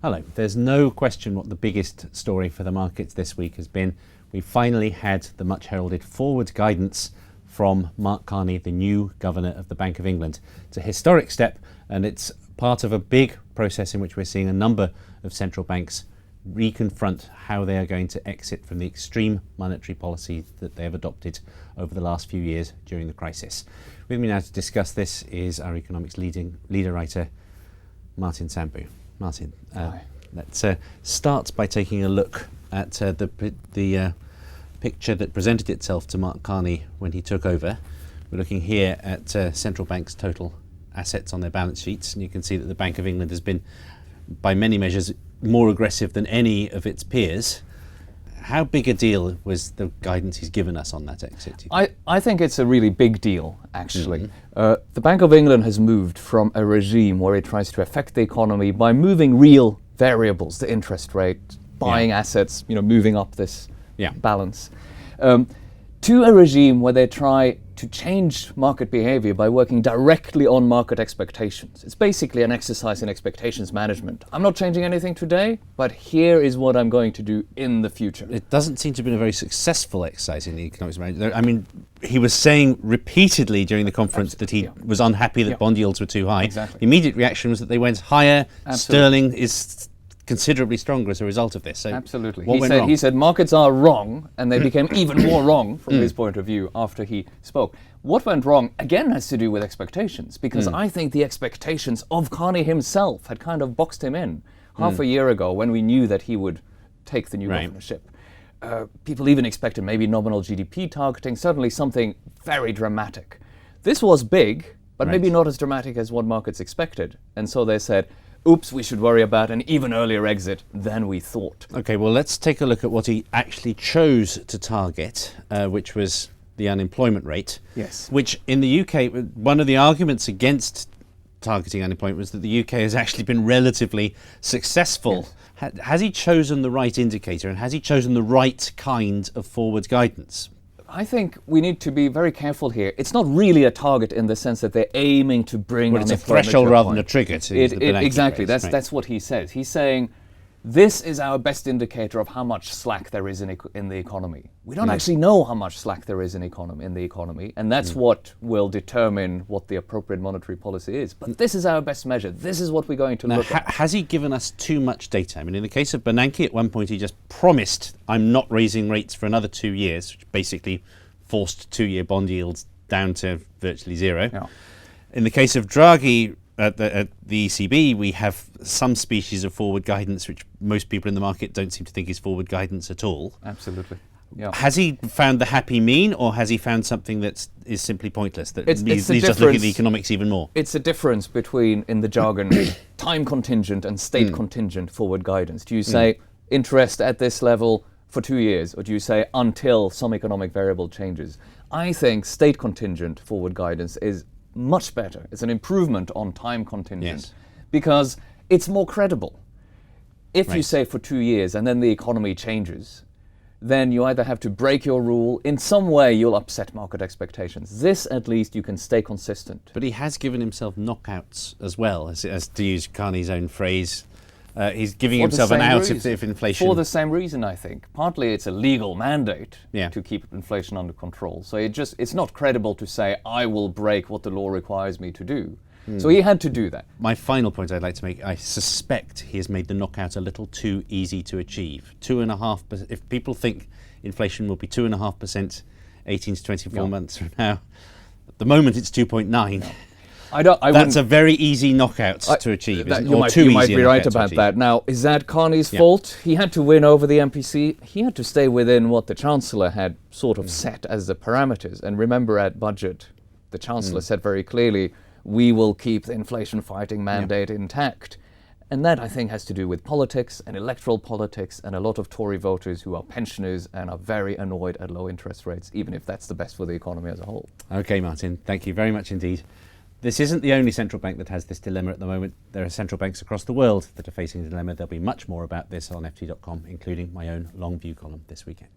Hello. There's no question what the biggest story for the markets this week has been. We finally had the much heralded forward guidance from Mark Carney, the new governor of the Bank of England. It's a historic step, and it's part of a big process in which we're seeing a number of central banks reconfront how they are going to exit from the extreme monetary policy that they have adopted over the last few years during the crisis. With me now to discuss this is our economics leader writer, Martin Sandbu. Martin, let's start by taking a look at the picture that presented itself to Mark Carney when he took over. We're looking here at central banks' total assets on their balance sheets, and you can see that the Bank of England has been, by many measures, more aggressive than any of its peers. How big a deal was the guidance he's given us on that exit? I think it's a really big deal, actually. The Bank of England has moved from a regime where it tries to affect the economy by moving real variables, the interest rate, buying assets, moving up this balance, to a regime where they try to change market behavior by working directly on market expectations. It's basically an exercise in expectations management. I'm not changing anything today, but here is what I'm going to do in the future. It doesn't seem to have been a very successful exercise in the economics management. I mean, he was saying repeatedly during the conference that he was unhappy that bond yields were too high. Exactly. The immediate reaction was that they went higher. Absolutely. Sterling is considerably stronger as a result of this. So absolutely. He said markets are wrong, and they became even more wrong from his point of view after he spoke. What went wrong, again, has to do with expectations, because I think the expectations of Carney himself had kind of boxed him in. Half a year ago, when we knew that he would take the new governorship, people even expected maybe nominal GDP targeting, certainly something very dramatic. This was big, but maybe not as dramatic as what markets expected. And so they said, oops, we should worry about an even earlier exit than we thought. Okay, well, let's take a look at what he actually chose to target, which was the unemployment rate. Yes. Which in the UK, one of the arguments against targeting unemployment was that the UK has actually been relatively successful. Yes. Has he chosen the right indicator, and has he chosen the right kind of forward guidance? I think we need to be very careful here. It's not really a target in the sense that they're aiming to bring it's a threshold rather than a trigger. Exactly. That's what he says. He's saying this is our best indicator of how much slack there is in the economy. We don't actually know how much slack there is in the economy, and that's what will determine what the appropriate monetary policy is. But this is our best measure. This is what we're going to look at. Has he given us too much data? I mean, in the case of Bernanke, at one point he just promised, I'm not raising rates for another 2 years, which basically forced 2-year bond yields down to virtually zero. Yeah. In the case of Draghi, at the ECB, we have some species of forward guidance which most people in the market don't seem to think is forward guidance at all. Absolutely. Yeah. Has he found the happy mean, or has he found something that is simply pointless, that needs us looking at the economics even more? It's a difference between, in the jargon, time contingent and state contingent forward guidance. Do you say interest at this level for 2 years, or do you say until some economic variable changes? I think state contingent forward guidance is much better. It's an improvement on time contingent because it's more credible. If you say for 2 years and then the economy changes, then you either have to break your rule, in some way you'll upset market expectations. This, at least, you can stay consistent. But he has given himself knockouts as well, as to use Carney's own phrase. He's giving himself an out if inflation... For the same reason, I think. Partly it's a legal mandate to keep inflation under control. So it's not credible to say, I will break what the law requires me to do. So he had to do that. My final point I'd like to make, I suspect he has made the knockout a little too easy to achieve. 2.5%. If people think inflation will be 2.5% 18 to 24 months from now, at the moment it's 2.9%. That's a very easy knockout to achieve, isn't it? You might be right about that. Now, is that Carney's fault? He had to win over the MPC. He had to stay within what the Chancellor had sort of set as the parameters. And remember, at budget, the Chancellor said very clearly, we will keep the inflation fighting mandate intact. And that, I think, has to do with politics and electoral politics and a lot of Tory voters who are pensioners and are very annoyed at low interest rates, even if that's the best for the economy as a whole. Okay, Martin, thank you very much indeed. This isn't the only central bank that has this dilemma at the moment. There are central banks across the world that are facing the dilemma. There'll be much more about this on ft.com, including my own long view column this weekend.